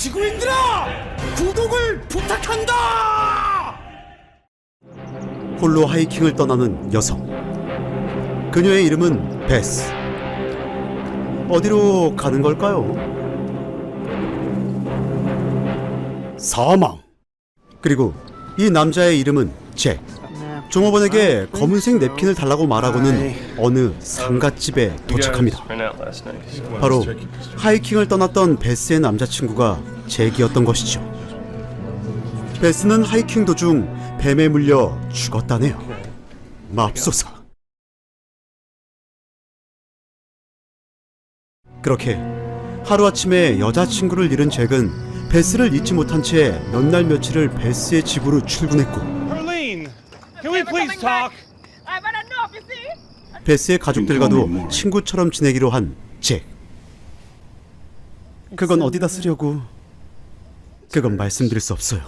지구인들아! 구독을 부탁한다! 홀로 하이킹을 떠나는 여성. 그녀의 이름은 베스. 어디로 가는 걸까요? 사망. 그리고 이 남자의 이름은 잭. 종업원에게 검은색 냅킨을 달라고 말하고는 어느 상갓집에 도착합니다. 바로 하이킹을 떠났던 베스의 남자친구가 잭이었던 것이죠. 베스는 하이킹 도중 뱀에 물려 죽었다네요. 맙소사. 그렇게 하루아침에 여자친구를 잃은 잭은 베스를 잊지 못한 채 몇 날 며칠을 베스의 집으로 출근했고, Can we please talk? 베스의 가족들과도 친구처럼 지내기로 한 잭. 그건 어디다 쓰려고? 그건 말씀드릴 수 없어요.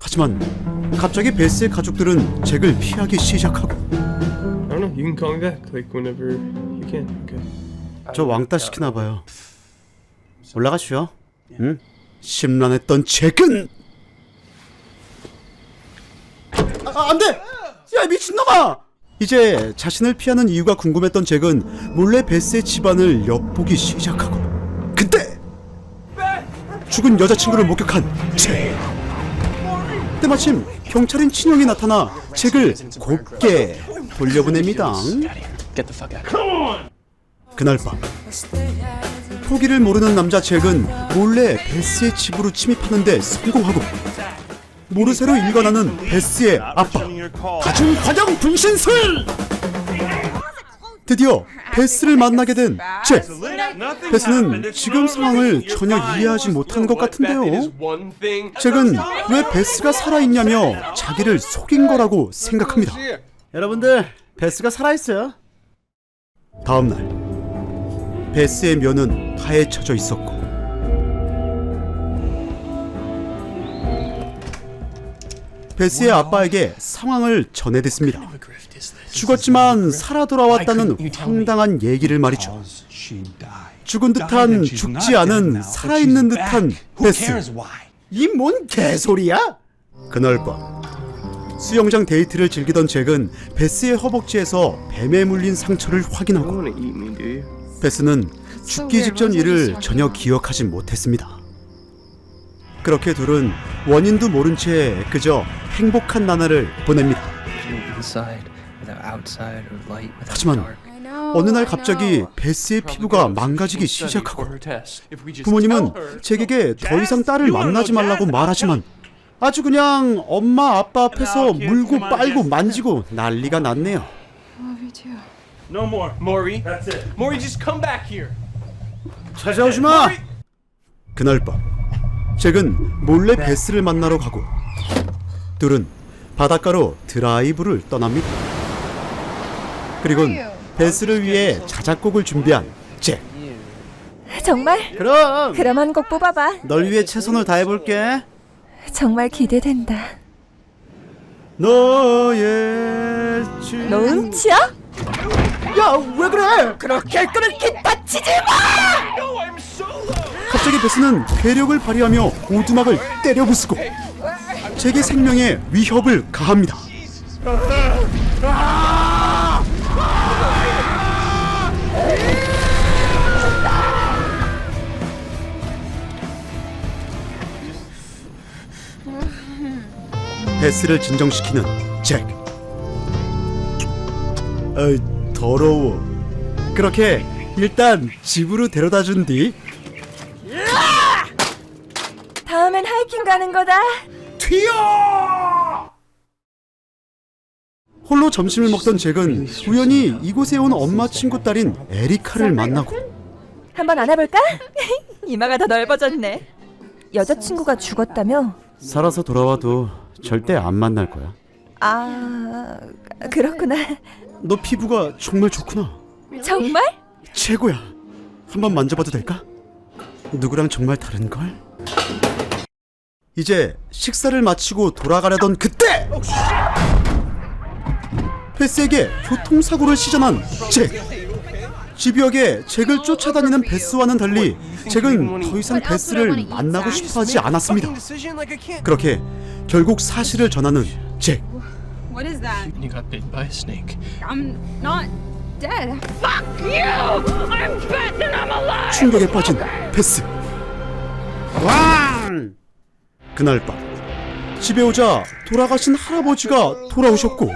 하지만 갑자기 베스의 가족들은 잭을 피하기 시작하고. I don't know. You can call me back like whenever you can. Okay. 저 왕따 시키나 봐요. 올라가시오. 응? 심란했던 잭은 안 돼! 야, 미친놈아! 이제 자신을 피하는 이유가 궁금했던 잭은 몰래 베스의 집안을 엿보기 시작하고, 그때 죽은 여자친구를 목격한 잭. 때마침 경찰인 친형이 나타나 잭을 곱게 돌려보냅니다. 그날 밤 포기를 모르는 남자 잭은 몰래 베스의 집으로 침입하는데 성공하고, 모르쇠로 일관하는 베스의 아빠, 가중과장 분신술! 드디어 베스를 만나게 된 잭. 베스는 지금 상황을 전혀 이해하지 못한 것 같은데요. 잭은 왜 베스가 살아있냐며 자기를 속인 거라고 생각합니다. 여러분들, 베스가 살아있어요. 다음날 베스의 묘는 파헤쳐져 있었고, 베스의 아빠에게 상황을 전해댔습니다. 죽었지만 살아 돌아왔다는 황당한 얘기를 말이죠. 죽은 듯한 죽지 않은 살아있는 듯한 베스. 이 뭔 개소리야? 그날 밤 수영장 데이트를 즐기던 잭은 베스의 허벅지에서 뱀에 물린 상처를 확인하고, 베스는 죽기 직전 일을 전혀 기억하지 못했습니다. 그렇게 둘은 원인도 모른 채 그저 행복한 나날을 보냅니다. 하지만 어느 날 갑자기 베스의 피부가 망가지기 시작하고, 부모님은 잭에게 더 이상 딸을 만나지 말라고 말하지만 아주 그냥 엄마 아빠 앞에서 물고 빨고 만지고 난리가 났네요. No more. Maury. That's it. Maury, just come back here. 찾아오지 마! 그날 밤 잭은 몰래 베스를 만나러 가고, 둘은 바닷가로 드라이브를 떠납니다. 그리곤 베스를 위해 자작곡을 준비한 잭. 정말? 그럼 한 곡 뽑아봐. 널 위해 최선을 다해볼게. 정말 기대된다. 너의 너 음치야? 야, 왜 그래? 그렇게 그렇게 다치지 마! 갑자기 베스는 괴력을 발휘하며 오두막을 때려 부수고 잭의 생명에 위협을 가합니다. 베스를 진정시키는 잭. 어이, 더러워. 그렇게 일단 집으로 데려다준 뒤 다음엔 하이킹 가는 거다. 튀어! 홀로 점심을 먹던 잭은 우연히 이곳에 온 엄마 친구 딸인 에리카를 만나고, 한번 안아볼까? 이마가 더 넓어졌네. 여자친구가 죽었다며? 살아서 돌아와도 절대 안 만날 거야. 아, 그렇구나. 너 피부가 정말 좋구나. 정말? 최고야. 한번 만져봐도 될까? 누구랑 정말 다른걸? 이제 식사를 마치고 돌아가려던 그때! 베스에게 교통사고를 시전한 잭. 집요하게 잭을 쫓아다니는 베스와는 달리 잭은 더 이상 베스를 만나고 싶어하지 않았습니다. 그렇게 결국 사실을 전하는 잭. What is that? You got bitten by a snake. I'm not dead. Fuck you! I'm fat and I'm alive! 충격에 빠진 베스. 왕! 그날 밤 집에 오자 돌아가신 할아버지가 돌아오셨고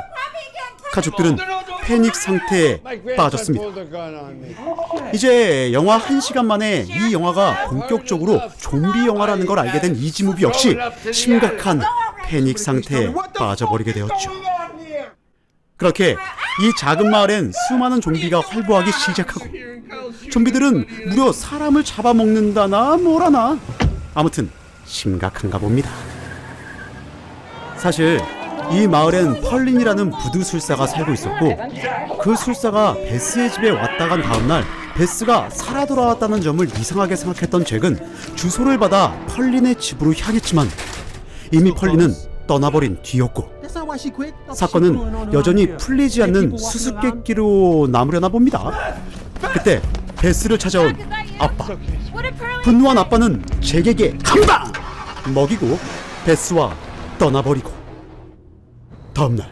가족들은 패닉 상태에 빠졌습니다. 이제 영화 1시간 만에 이 영화가 본격적으로 좀비 영화라는 걸 알게 된 이지무비 역시 심각한 패닉 상태에 빠져버리게 되었죠. 그렇게 이 작은 마을엔 수많은 좀비가 활보하기 시작하고 좀비들은 무려 사람을 잡아먹는다나 뭐라나 아무튼 심각한가 봅니다. 사실 이 마을엔 펄린이라는 부두술사가 살고 있었고 그 술사가 베스의 집에 왔다 간 다음날 베스가 살아 돌아왔다는 점을 이상하게 생각했던 잭은 주소를 받아 펄린의 집으로 향했지만 이미 펄린은 떠나버린 뒤였고 사건은 여전히 풀리지 않는 수수께끼로 남으려나 봅니다. 그때 베스를 찾아온 아빠. 분노한 아빠는 잭에게 한 방 먹이고 베스와 떠나버리고 다음날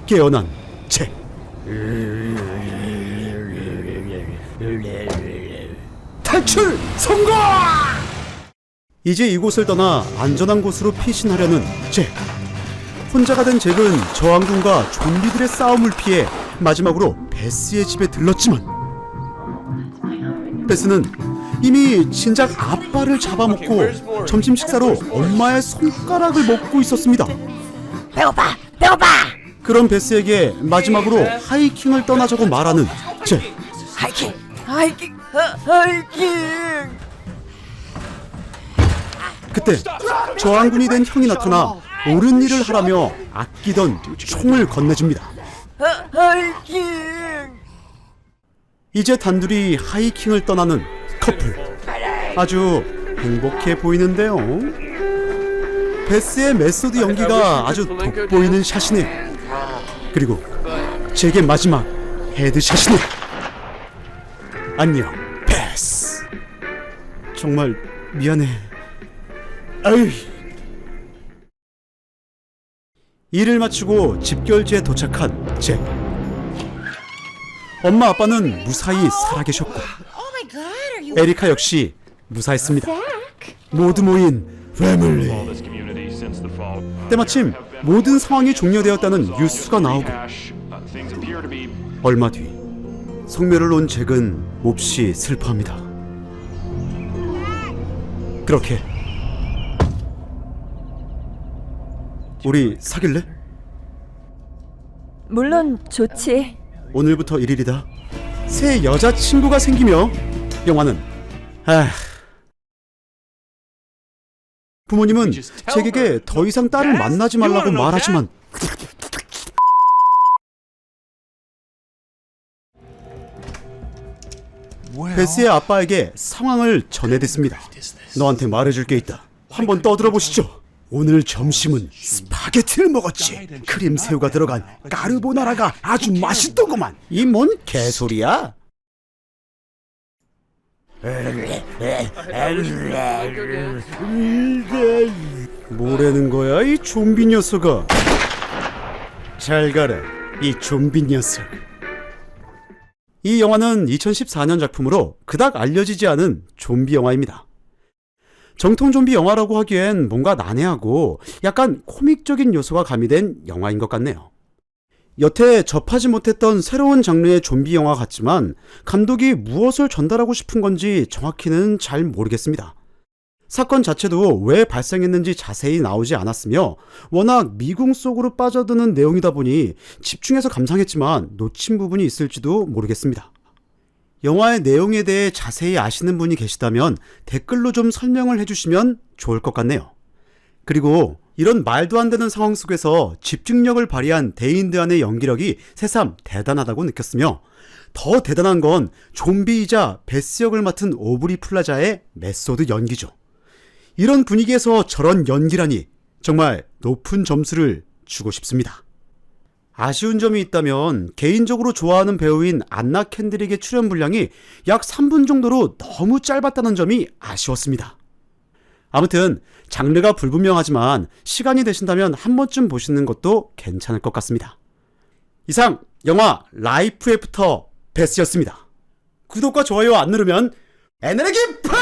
깨어난 잭. 탈출 성공! 이제 이곳을 떠나 안전한 곳으로 피신하려는 잭. 혼자가 된 잭은 저항군과 좀비들의 싸움을 피해 마지막으로 베스의 집에 들렀지만 베스는 이미 진작 아빠를 잡아먹고 점심 식사로 엄마의 손가락을 먹고 있었습니다. 배고파! 배고파! 그런 베스에게 마지막으로 하이킹을 떠나자고 말하는 잭. 하이킹! 하이킹! 하이킹! 그때 저항군이 된 형이 나타나 옳은 일을 하라며 아끼던 총을 건네줍니다. 하이킹! 이제 단둘이 하이킹을 떠나는 커플. 아주 행복해 보이는데요. 베스의 메소드 연기가 아주 돋보이는 샷이네요. 그리고 잭의 마지막 헤드샷이네요. 안녕 베스. 정말 미안해. 아유. 일을 마치고 집결지에 도착한 잭. 엄마 아빠는 무사히 살아계셨고 에리카 역시 무사했습니다. 모두 모인 패밀리. 때마침 모든 상황이 종료되었다는 뉴스가 나오고 얼마 뒤 성묘를 온 잭은 몹시 슬퍼합니다. 그렇게 우리 사귈래? 물론 좋지. 오늘부터 1일이다. 새 여자친구가 생기며 영화는 부모님은 잭에게 더 이상 딸을 만나지 말라고 말하지만 베스의 아빠에게 상황을 전해댔습니다. 너한테 말해줄 게 있다. 한번 떠들어 보시죠. 오늘 점심은 스파게티를 먹었지. 크림 새우가 들어간 까르보나라가 아주 맛있더구만. 이 뭔 개소리야? 뭐라는 거야 이 좀비 녀석아. 잘 가라 이 좀비 녀석. 이 영화는 2014년 작품으로 그닥 알려지지 않은 좀비 영화입니다. 정통 좀비 영화라고 하기엔 뭔가 난해하고 약간 코믹적인 요소가 가미된 영화인 것 같네요. 여태 접하지 못했던 새로운 장르의 좀비 영화 같지만 감독이 무엇을 전달하고 싶은 건지 정확히는 잘 모르겠습니다. 사건 자체도 왜 발생했는지 자세히 나오지 않았으며 워낙 미궁 속으로 빠져드는 내용이다 보니 집중해서 감상했지만 놓친 부분이 있을지도 모르겠습니다. 영화의 내용에 대해 자세히 아시는 분이 계시다면 댓글로 좀 설명을 해주시면 좋을 것 같네요. 그리고 이런 말도 안 되는 상황 속에서 집중력을 발휘한 데인드안의 연기력이 새삼 대단하다고 느꼈으며 더 대단한 건 좀비이자 베스 역을 맡은 오브리 플라자의 메소드 연기죠. 이런 분위기에서 저런 연기라니 정말 높은 점수를 주고 싶습니다. 아쉬운 점이 있다면 개인적으로 좋아하는 배우인 안나 캔드릭의 출연 분량이 약 3분 정도로 너무 짧았다는 점이 아쉬웠습니다. 아무튼 장르가 불분명하지만 시간이 되신다면 한 번쯤 보시는 것도 괜찮을 것 같습니다. 이상 영화 라이프 애프터 베스였습니다. 구독과 좋아요 안 누르면 에너지 파!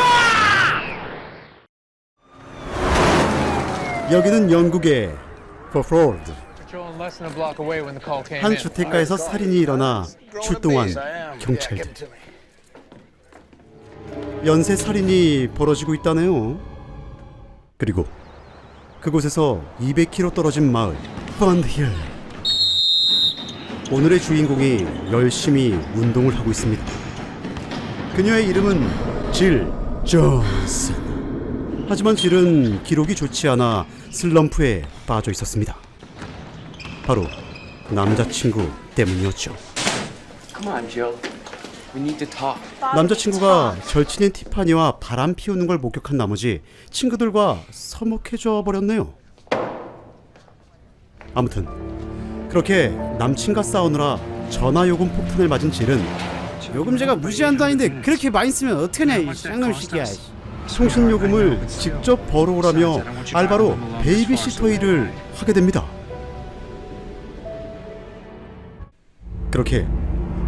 여기는 영국의 버포드. 한 주택가에서 살인이 일어나 출동한 경찰들. 연쇄 살인이 벌어지고 있다네요. 그리고 그곳에서 200km 떨어진 마을 펀드힐. 오늘의 주인공이 열심히 운동을 하고 있습니다. 그녀의 이름은 질 존슨. 하지만 질은 기록이 좋지 않아 슬럼프에 빠져 있었습니다. 바로 남자친구 때문이었죠. 남자친구가 절친인 티파니와 바람 피우는 걸 목격한 나머지 친구들과 서먹해져 버렸네요. 아무튼 그렇게 남친과 싸우느라 전화요금 폭탄을 맞은 질은 요금제가 무제한도 아닌데 그렇게 많이 쓰면 어떡하냐 이 쌍놈시기야. 통신요금을 직접 벌어오라며 알바로 베이비시터 일을 하게 됩니다. 그렇게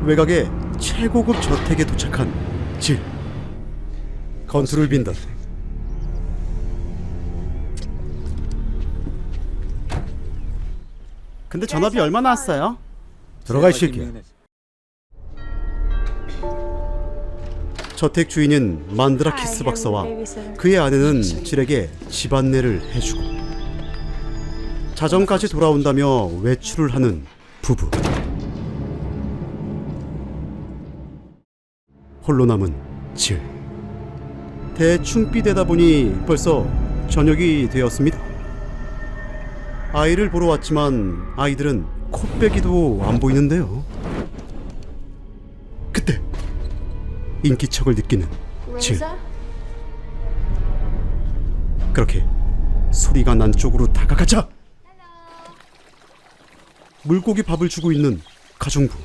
외곽의 최고급 저택에 도착한 질. 건투를 빈다. 근데 전화비 얼마 나왔어요? 들어가 이 새끼야. 저택 주인은 만드라키스 박사와 그의 아내는 질에게 집안일을 해주고 자정까지 돌아온다며 외출을 하는 부부. 홀로 남은 질. 대충 삐대다 보니 벌써 저녁이 되었습니다. 아이를 보러 왔지만 아이들은 코빼기도 안 보이는데요. 그때 인기척을 느끼는 질. 그렇게 소리가 난 쪽으로 다가가자 물고기 밥을 주고 있는 가정부.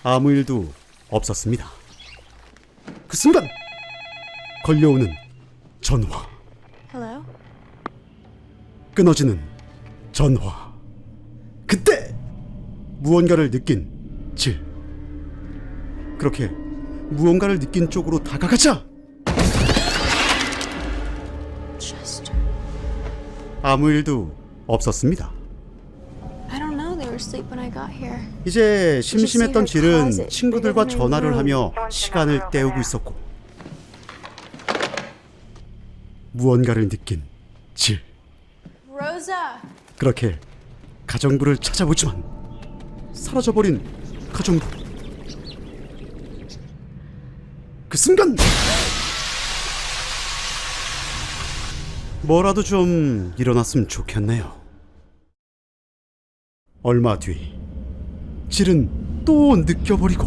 아무 일도 없었습니다. 그 순간 걸려오는 전화. 끊어지는 전화. 그때 무언가를 느낀 질. 그렇게 무언가를 느낀 쪽으로 다가가자 아무 일도 없었습니다. 이제 심심했던 질은 친구들과 전화를 하며 시간을 때우고 있었고 무언가를 느낀 질. 그렇게 가정부를 찾아보지만 사라져버린 가정부. 그 순간 뭐라도 좀 일어났으면 좋겠네요. 얼마 뒤 질은 또 느껴버리고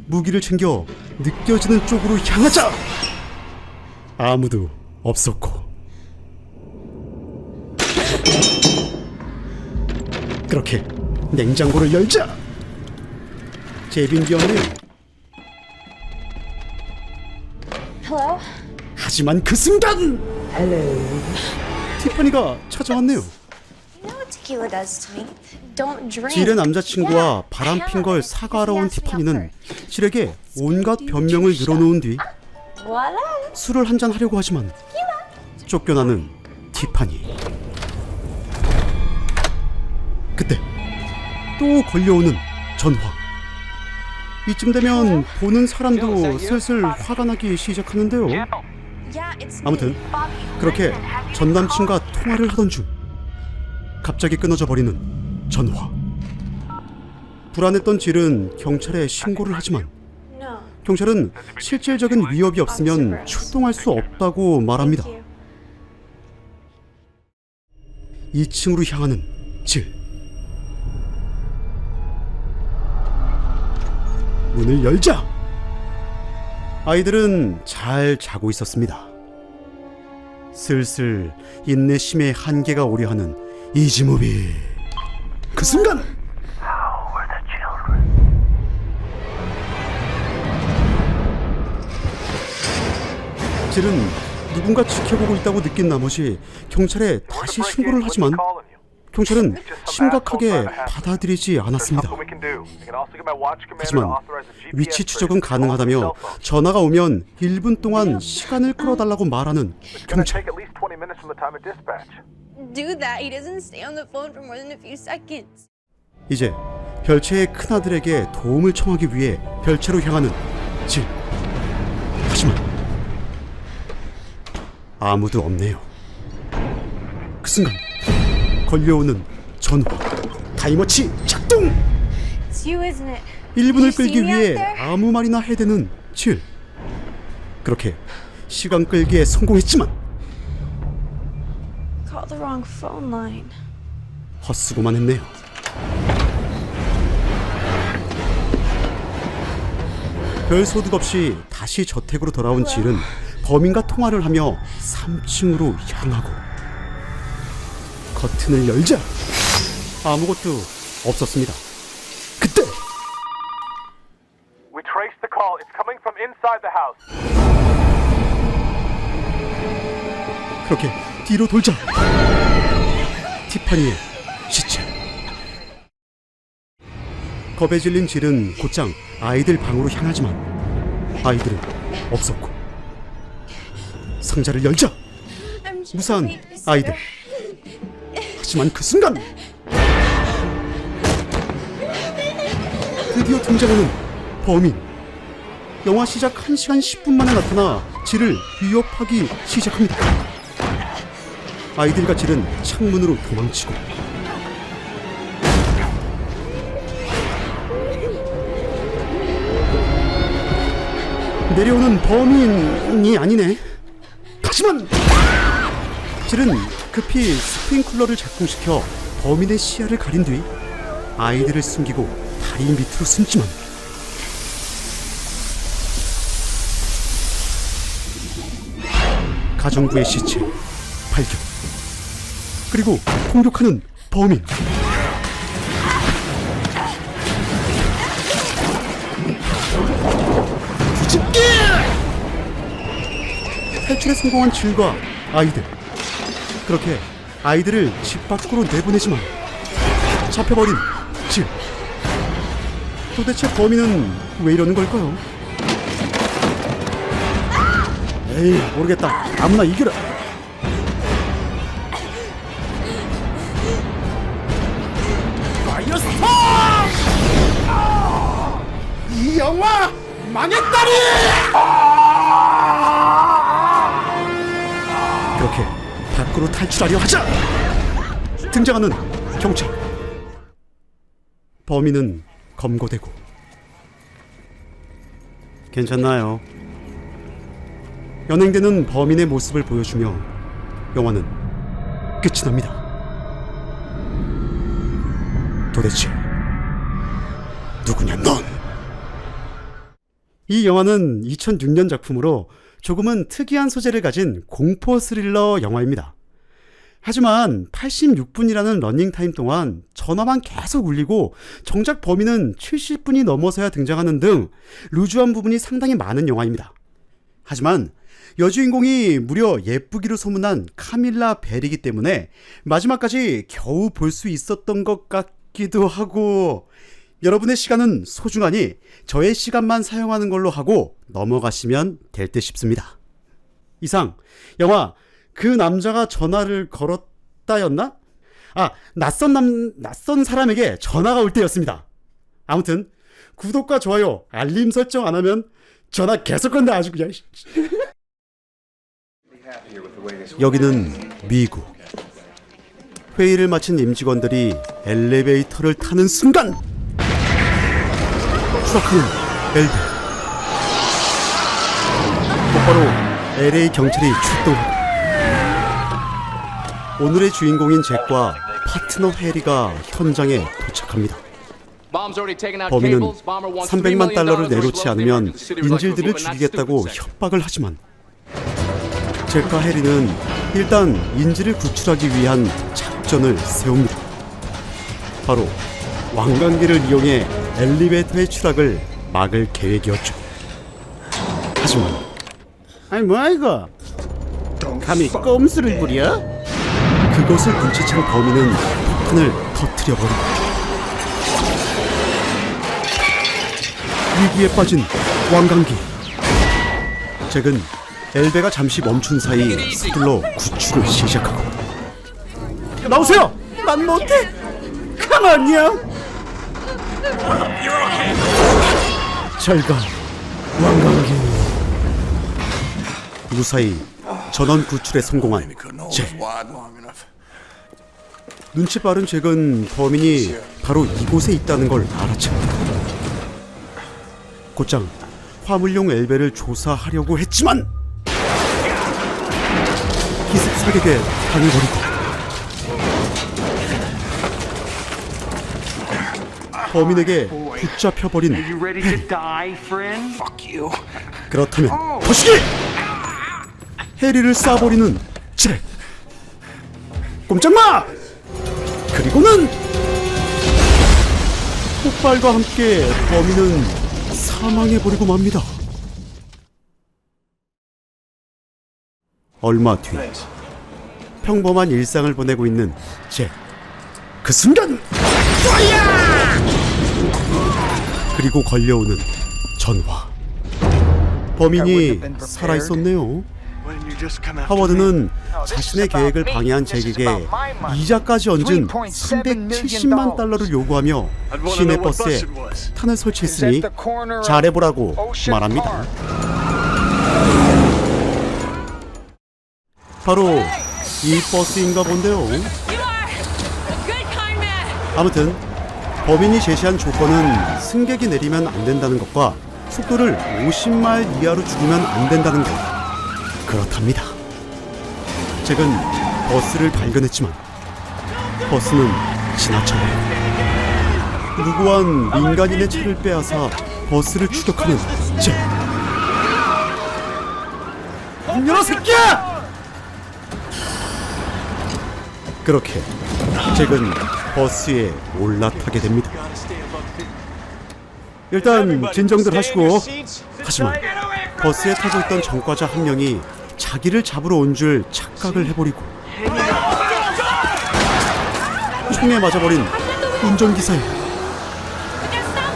무기를 챙겨 느껴지는 쪽으로 향하자 아무도 없었고 그렇게 냉장고를 열자 제빈기였네요. 하지만 그 순간 티파니가 찾아왔네요. 질의 남자친구와 바람핀 걸 사과하러 온 티파니는 질에게 온갖 변명을 늘어놓은 뒤 술을 한잔 하려고 하지만 쫓겨나는 티파니. 그때 또 걸려오는 전화. 이쯤 되면 보는 사람도 슬슬 화가 나기 시작하는데요. 아무튼 그렇게 전남친과 통화를 하던 중 갑자기 끊어져 버리는 전화. 불안했던 질은 경찰에 신고를 하지만 경찰은 실질적인 위협이 없으면 출동할 수 없다고 말합니다. 2층으로 향하는 질. 문을 열자 아이들은 잘 자고 있었습니다. 슬슬 인내심의 한계가 오려하는 이지무비. 그 순간 질은 누군가 지켜보고 있다고 느낀 나머지 경찰에 다시 신고를 하지만 경찰은 심각하게 받아들이지 않았습니다. 하지만 위치 추적은 가능하다며 전화가 오면 1분 동안 시간을 끌어달라고 말하는 경찰. Do that. He doesn't stay on the phone for more than a few seconds. 이제 별채의 큰아들에게 도움을 청하기 위해 별채로 향하는 질. 하지만 아무도 없네요. 그 순간 걸려오는 전화. 타이머치 작동! It's you, isn't it? 1분을 끌기 위해 아무 말이나 해대는 질. 그렇게 시간 끌기에 성공했지만 Call the wrong phone line. 헛수고만 했네요. 별 소득 없이 다시 저택으로 돌아온 질은 범인과 통화를 하며 3층으로 향하고 커튼을 열자 아무것도 없었습니다. 그때 We traced the call. It's coming from inside the house. 그렇게 뒤로 돌자 티파니의 시체. 겁에 질린 질은 곧장 아이들 방으로 향하지만 아이들은 없었고 상자를 열자 무사한 아이들. 하지만 그 순간 드디어 등장하는 범인. 영화 시작 1시간 10분 만에 나타나 질을 위협하기 시작합니다. 아이들과 질은 창문으로 도망치고 내려오는 범인이 아니네. 하지만 질은 급히 스프링클러를 작동시켜 범인의 시야를 가린 뒤 아이들을 숨기고 다리 밑으로 숨지만 가정부의 시체 발견. 그리고 공격하는 범인. 뒤집기! 탈출에 성공한 질과 아이들. 그렇게 아이들을 집 밖으로 내보내지만 잡혀버린 질. 도대체 범인은 왜 이러는 걸까요? 에이, 모르겠다. 아무나 이겨라. 파이어스톰! 이 영화 망했다니! 그렇게 밖으로 탈출하려 하자 등장하는 경찰. 범인은 검거되고 괜찮나요? 연행되는 범인의 모습을 보여주며 영화는 끝이 납니다. 도대체 누구냐 넌? 이 영화는 2006년 작품으로 조금은 특이한 소재를 가진 공포 스릴러 영화입니다. 하지만 86분이라는 러닝타임 동안 전화만 계속 울리고 정작 범인은 70분이 넘어서야 등장하는 등 루즈한 부분이 상당히 많은 영화입니다. 하지만 여주인공이 무려 예쁘기로 소문난 카밀라 벨이기 때문에 마지막까지 겨우 볼 수 있었던 것 같기도 하고, 여러분의 시간은 소중하니 저의 시간만 사용하는 걸로 하고 넘어가시면 될 듯 싶습니다. 이상 영화 그 남자가 전화를 걸었다였나? 낯선 사람에게 전화가 올 때였습니다. 아무튼 구독과 좋아요, 알림 설정 안 하면 전화 계속 건다 아주 그냥. 여기는 미국. 회의를 마친 임직원들이 엘리베이터를 타는 순간 추락하는 엘베. 곧바로 LA 경찰이 출동하고 오늘의 주인공인 잭과 파트너 해리가 현장에 도착합니다. 범인은 300만 달러를 내놓지 않으면 인질들을 죽이겠다고 협박을 하지만 잭과 해리는 일단 인지를 구출하기 위한 작전을 세웁니다. 바로 왕관계를 이용해 엘리베이터의 추락을 막을 계획이었죠. 하지만 아니 뭐야 이거? 감히 꼼수를 부려? 그것을 눈치챈 범인은 폭탄을 터뜨려버리고 위기에 빠진 왕관기. 잭은 엘베가 잠시 멈춘 사이 서둘러 구출을 시작하고 나오세요! 난 못해! 가만히야! 잘가 왕관기. 무사히 전원 구출에 성공한 잭. 눈치 빠른 잭은 범인이 바로 이곳에 있다는 걸 알아챕니다. 곧장 화물용 엘베를 조사하려고 했지만 기습 사격에 당해버리고 범인에게 붙잡혀버린 해리. 그렇다면 거시기! 해리를 쏴버리는 잭. 꼼짝마! 그리고는 폭발과 함께 범인은 사망해버리고 맙니다. 얼마 뒤 평범한 일상을 보내고 있는 잭. 그 순간 그리고 걸려오는 전화. 범인이 살아있었네요. 하워드는 자신의 계획을 방해한 잭에게 이자까지 얹은 370만 달러를 요구하며 시내 버스에 탄을 설치했으니 잘해보라고 말합니다. 바로 이 버스인가 본데요. 아무튼 범인이 제시한 조건은 승객이 내리면 안 된다는 것과 속도를 50마일 이하로 줄이면 안 된다는 것. 그렇답니다. 잭은 버스를 발견했지만 버스는 지나쳐버리고 무고한 민간인의 차를 빼앗아 버스를 추격하는 잭. 문 열어 새끼야! 그렇게 잭은 버스에 올라타게 됩니다. 일단 진정들 하시고. 하지만 버스에 타고 있던 전과자 한 명이 자기를 잡으러 온 줄 착각을 해버리고 총에 맞아버린 운전기사에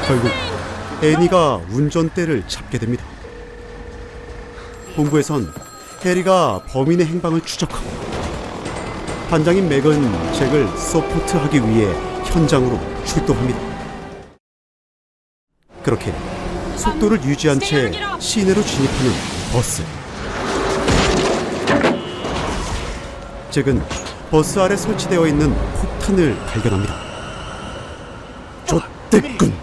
결국 애니가 운전대를 잡게 됩니다. 본부에선 해리가 범인의 행방을 추적하고 반장인 맥은 잭을 서포트하기 위해 현장으로 출동합니다. 그렇게 속도를 유지한 채 시내로 진입하는 버스. 잭은 버스 아래 설치되어 있는 폭탄을 발견합니다. 좆됐군.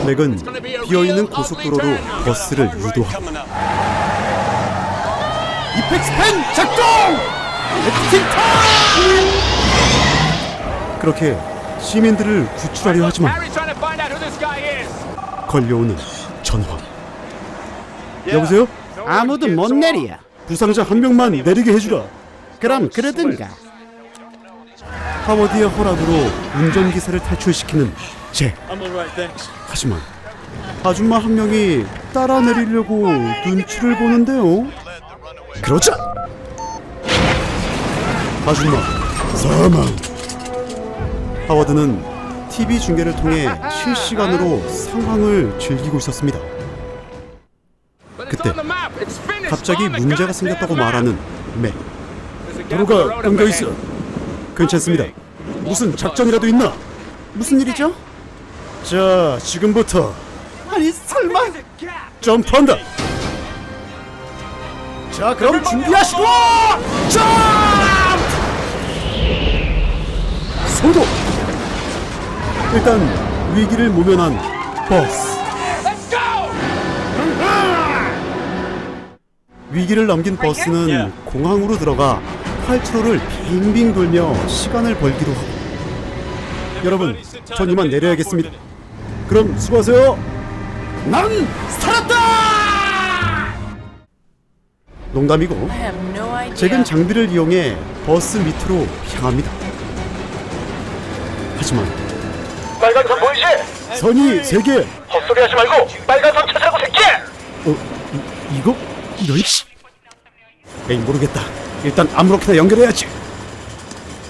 맥은 비어있는 고속도로로 버스를 유도하고 이펙스펜 작동! 그렇게 시민들을 구출하려 하지만 걸려오는 전화. 여보세요? 아무도 못 내려. 부상자 한 명만 내리게 해주라. 그럼 그러든가. 하워드의 허락으로 운전기사를 탈출시키는 잭. 하지만 아줌마 한 명이 따라 내리려고 눈치를 보는데요. 그러자 아줌마 사망. 하워드는 TV 중계를 통해 실시간으로 상황을 즐기고 있었습니다. 그때 갑자기 문제가 생겼다고 말하는 맥. 도로가 끊겨있어. 괜찮습니다. 무슨 작전이라도 있나? 무슨 일이죠? 자, 지금부터. 아니 설마 점프한다. 자, 그럼 준비하시고 점프! 성공! 일단 위기를 모면한 버스. 위기를 넘긴 버스는 공항으로 들어가 활주로를 빙빙 돌며 시간을 벌기로 하고. 여러분, 전 이만 내려야겠습니다. 그럼 수고하세요. 난 살았다! 농담이고 잭은 장비를 이용해 버스 밑으로 향합니다. 하지만 빨간 선 보이지? 선이 3개. 헛소리 하지 말고 빨간 선 찾으라고 새끼! 이거? 이런 씨. 에이, 모르겠다. 일단 아무렇게나 연결해야지.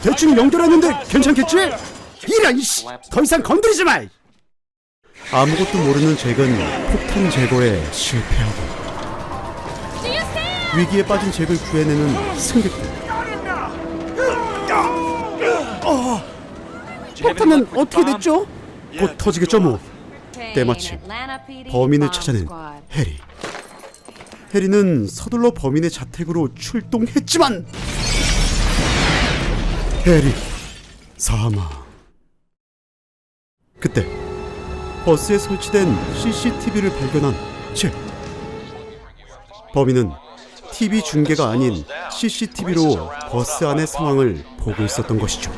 대충 연결했는데 괜찮겠지? 이런 씨. 더 이상 건드리지 마. 아무것도 모르는 잭은 폭탄 제거에 실패하고 위기에 빠진 잭을 구해내는 승객들. 폭탄은 어떻게 됐죠? 곧 터지겠죠 뭐. 때마침 범인을 찾아낸 해리. 해리는 서둘러 범인의 자택으로 출동했지만 해리 사망. 그때 버스에 설치된 CCTV를 발견한 잭. 범인은 TV 중계가 아닌 CCTV로 버스 안의 상황을 보고 있었던 것이죠.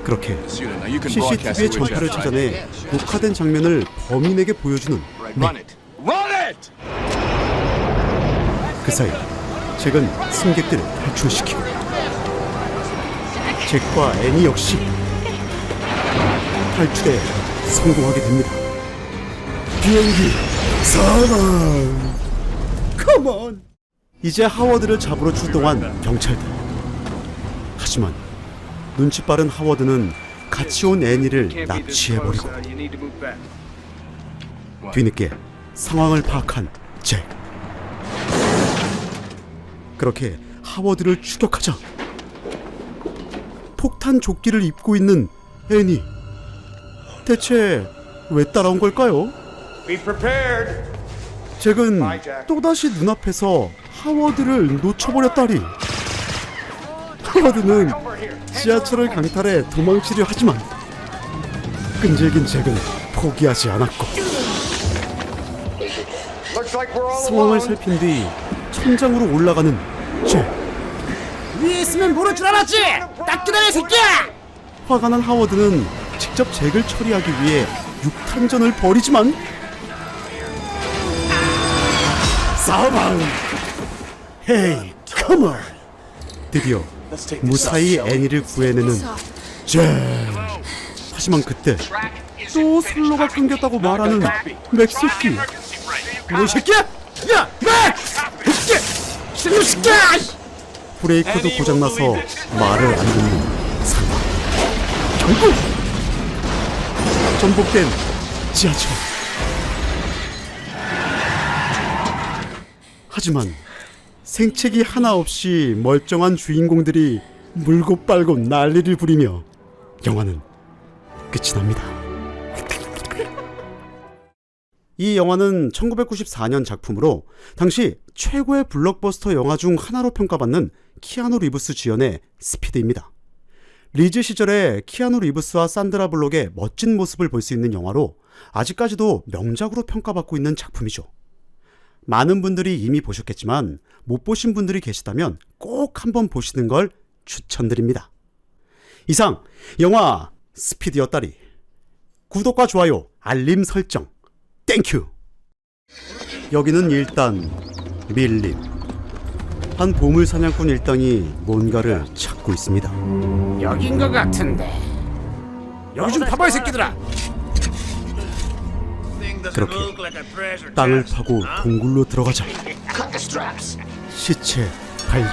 그렇게 CCTV의 전파를 찾아내 녹화된 장면을 범인에게 보여주는 맥. 그 사이 잭은 승객들을 탈출시키고 잭과 애니 역시 탈출에 성공하게 됩니다. 비행기 사망. 컴온. 이제 하워드를 잡으러 출동한 경찰들. 하지만 눈치 빠른 하워드는 같이 온 애니를 납치해버리고 뒤늦게 상황을 파악한 잭. 그렇게 하워드를 추격하자 폭탄 조끼를 입고 있는 애니. 대체 왜 따라온 걸까요? 잭은 또다시 눈앞에서 하워드를 놓쳐버렸다리. 하워드는 지하철을 강탈해 도망치려 하지만 끈질긴 잭은 포기하지 않았고 상황을 살핀 뒤 천장으로 올라가는 잭. 위에 있으면 모를 줄 알았지? 딱 기다려 새끼야! 화가 난 하워드는 직접 잭을 처리하기 위해 육탄전을 벌이지만 사망. 헤이 컴온. 드디어 무사히 애니를 구해내는 잭. 하지만 그때 또 선로가 끊겼다고 말하는 맥 새끼. 뭐 새끼야? 야 맥! 새끼! 신노 새끼야! 브레이크도 고장나서 말을 안 듣는 상황. 결국 전복된 지하철. 하지만 생채기 하나 없이 멀쩡한 주인공들이 물고 빨고 난리를 부리며 영화는 끝이 납니다. 이 영화는 1994년 작품으로 당시 최고의 블록버스터 영화 중 하나로 평가받는 키아누 리브스 주연의 스피드입니다. 리즈 시절에 키아누 리브스와 산드라 블록의 멋진 모습을 볼 수 있는 영화로 아직까지도 명작으로 평가받고 있는 작품이죠. 많은 분들이 이미 보셨겠지만 못 보신 분들이 계시다면 꼭 한번 보시는 걸 추천드립니다. 이상 영화 스피드였다리. 구독과 좋아요, 알림 설정 땡큐. 여기는 일단 밀림. 한 보물 사냥꾼 일당이 뭔가를 찾고 있습니다. 여긴 것 같은데. 여기 좀 봐봐 이 새끼들아. 그렇게 땅을 파고 동굴로 들어가자 시체 발견.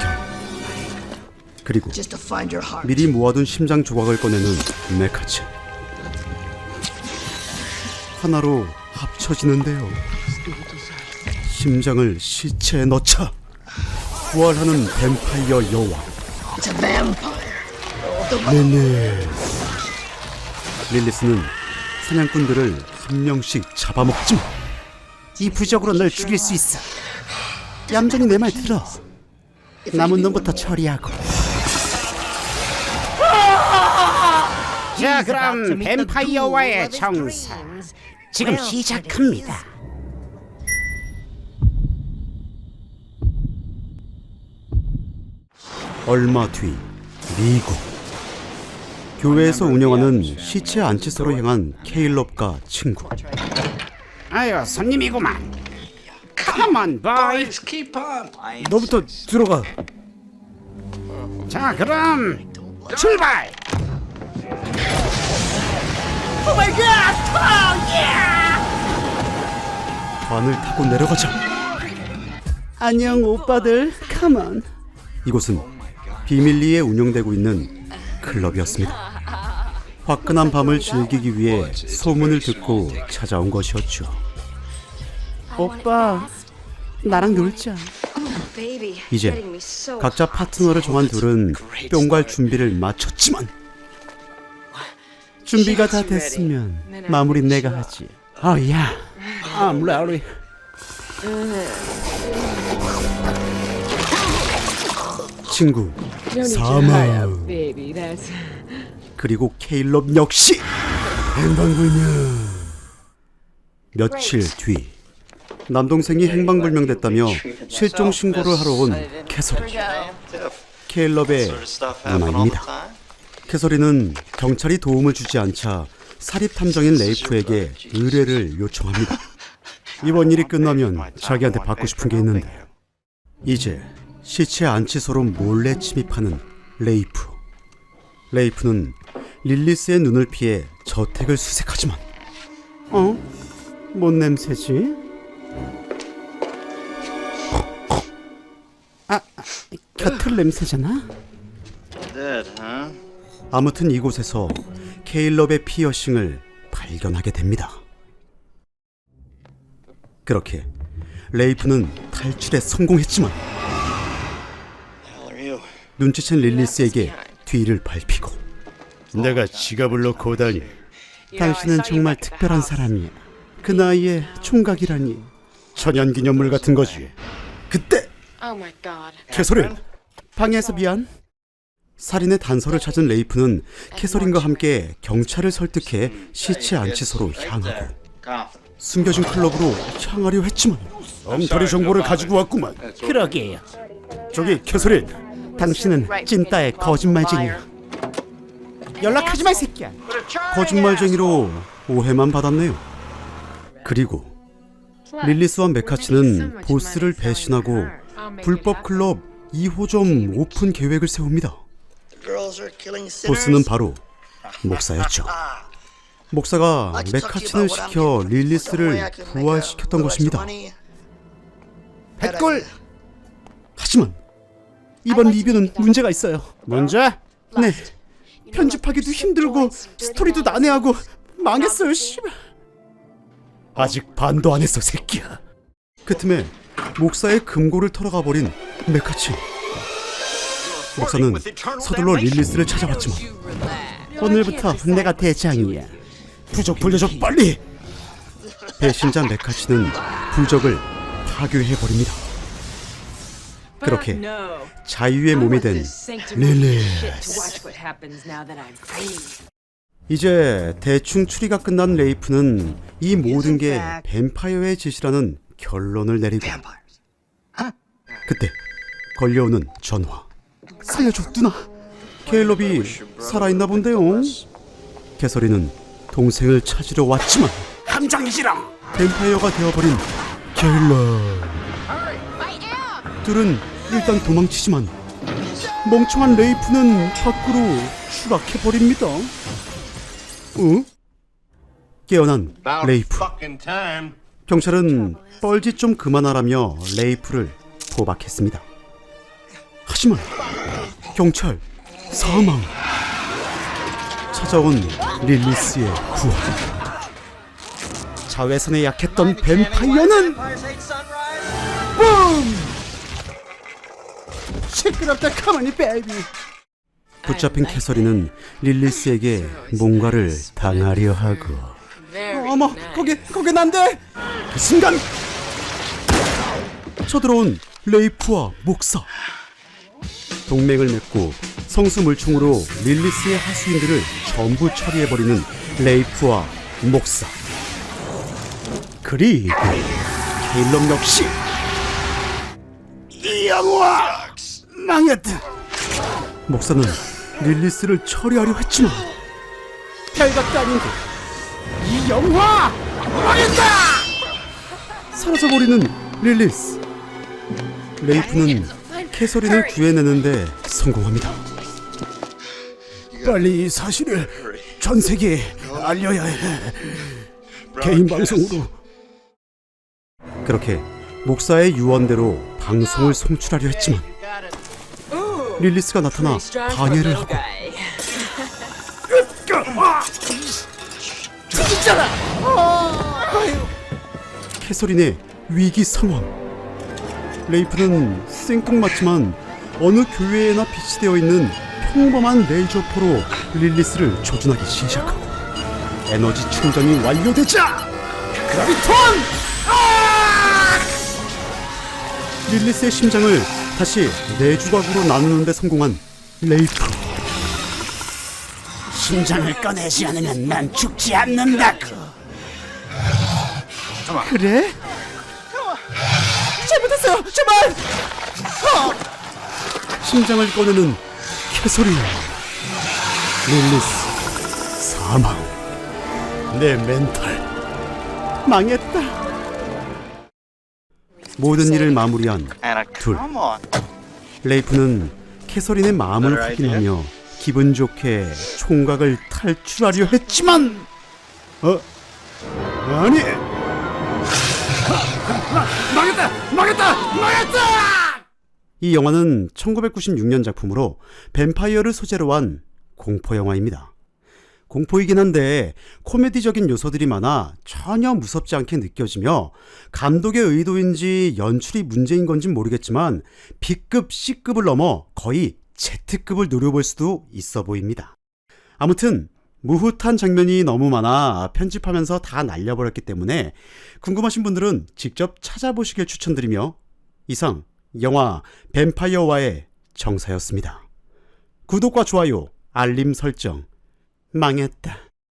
그리고 미리 모아둔 심장 조각을 꺼내는 메카츠. 하나로 합쳐지는데요. 심장을 시체에 넣자 부활하는 뱀파이어 여왕 릴리스. 릴리스는 사냥꾼들을 한 명씩 잡아먹지만 이 부적으로 널 죽일 수 있어. 얌전히 내 말 들어. 남은 놈부터 처리하고. 자, 그럼 뱀파이어와의 정사 지금 시작합니다. 얼마 뒤 미국. 교회에서 운영하는 시체 안치소로 향한 케일럽과 친구. 아유, 손님이구만. Come on, boy. 너부터 들어가. 자, 그럼 출발. 관을 타고 내려가자. 안녕 오빠들, 컴온. 이곳은 비밀리에 운영되고 있는 클럽이었습니다. 화끈한 밤을 즐기기 위해 소문을 듣고 찾아온 것이었죠. 오빠, 나랑 놀자. 이제 각자 파트너를 정한 둘은 뿅갈 준비를 마쳤지만 준비가 다 됐으면 마무리 내가 하지. 야, I'm ready. 친구 사망. 그리고 케일럽 역시 행방불명. 며칠 뒤 남동생이 행방불명됐다며 실종 신고를 하러 온 캐서린. 케일럽의 누나입니다. 캐서린은 경찰이 도움을 주지 않자 사립탐정인 레이프에게 의뢰를 요청합니다. 이번 일이 끝나면 자기한테 받고 싶은 게 있는데. 이제 시체 안치소로 몰래 침입하는 레이프. 레이프는 릴리스의 눈을 피해 저택을 수색하지만 뭔 냄새지? 겨털 냄새잖아? 아무튼 이곳에서 케일럽의 피어싱을 발견하게 됩니다. 그렇게 레이프는 탈출에 성공했지만 눈치챈 릴리스에게 뒤를 밟히고, 내가 지갑을 놓고 오다니. 당신은 정말 특별한 사람이야. 그 나이에 총각이라니. 천연기념물 같은 거지. 그때 캐서린, 방해해서 미안. 살인의 단서를 찾은 레이프는 캐서린과 함께 경찰을 설득해 시체 안치소로 향하고 숨겨진 클럽으로 향하려 했지만 엉터리 정보를 가지고 왔구만. 그러게요. 저기 캐서린, 당신은 찐따의 거짓말쟁이야. 연락하지 마, 이 새끼야. 거짓말쟁이로 오해만 받았네요. 그리고 릴리스와 메카치는 보스를 배신하고 불법 클럽 2호점 오픈 계획을 세웁니다. 보스는 바로 목사였죠. 목사가 메카친을 시켜 릴리스를 부활시켰던 것입니다. 백골. 하지만 이번 리뷰는 문제가 있어요. 문제? 네, 편집하기도 힘들고 스토리도 난해하고 망했어요. 씨발. 아직 반도 안 했어, 새끼야. 그 틈에 목사의 금고를 털어가 버린 메카치. 목사는 서둘러 릴리스를 찾아왔지만 오늘부터 내가 대장이야. 부적 돌려줘, 빨리. 배신자 메카치는 부적을 파괴해버립니다. 그렇게 자유의 몸이 된 릴리스. 이제 대충 추리가 끝난 레이프는 이 모든 게 뱀파이어의 짓이라는 결론을 내리고, 그때 걸려오는 전화. 살려줘, 누나. 케일럽이 살아있나 본데요. 캐서린은 동생을 찾으러 왔지만 함정이지롱. 뱀파이어가 되어버린 케일럽. 둘은 일단 도망치지만 멍청한 레이프는 밖으로 추락해버립니다. 깨어난 레이프. 경찰은 뻘짓 좀 그만하라며 레이프를 포박했습니다. 하지만 경찰 사망. 찾아온 릴리스의 부활. 자외선에 약했던 뱀파이어는 붐! 시끄럽다, 가만히 베이비. 붙잡힌 캐서린은 릴리스에게 뭔가를 당하려 하고, 어머, 거기 난데. 그 순간 쳐들어온 레이프와 목사. 동맹을 맺고 성수물총으로 릴리스의 하수인들을 전부 처리해버리는 레이프와 목사. 그리고 케일럽 역시 이 영화 망했다. 목사는 릴리스를 처리하려 했지만 별것도 아닌 이 영화 망했다. 사라져버리는 릴리스. 레이프는 캐서린을 구해내는데 성공합니다. 빨리 이 사실을 전 세계에 알려야 해. 개인 방송으로. 그렇게 목사의 유언대로 방송을 송출하려 했지만 릴리스가 나타나 방해를 하고 캐서린의 위기 상황. 레이프는 생뚱맞지만 어느 교회에나 비치되어 있는 평범한 레이저포로 릴리스를 조준하기 시작하고 에너지 충전이 완료되자 그라비톤! 릴리스의 심장을 다시 4조각으로 나누는 데 성공한 레이프. 심장을 꺼내지 않으면 난 죽지 않는다고. 그래? 잘못했어요. 제발. 심장을 꺼내는 캐서린. 릴리스 사망. 내 멘탈 망했다. 모든 일을 마무리한 둘. 레이프는 캐서린의 마음을 확인하며 기분 좋게 총각을 탈출하려 했지만 아니. 망했다. 이 영화는 1996년 작품으로 뱀파이어를 소재로 한 공포영화입니다. 공포이긴 한데 코미디적인 요소들이 많아 전혀 무섭지 않게 느껴지며 감독의 의도인지 연출이 문제인 건진 모르겠지만 B급, C급을 넘어 거의 Z급을 노려볼 수도 있어 보입니다. 아무튼 무흐한 장면이 너무 많아 편집하면서 다 날려버렸기 때문에 궁금하신 분들은 직접 찾아보시길 추천드리며 이상 영화 뱀파이어와의 정사였습니다. 구독과 좋아요, 알림 설정. 망했다.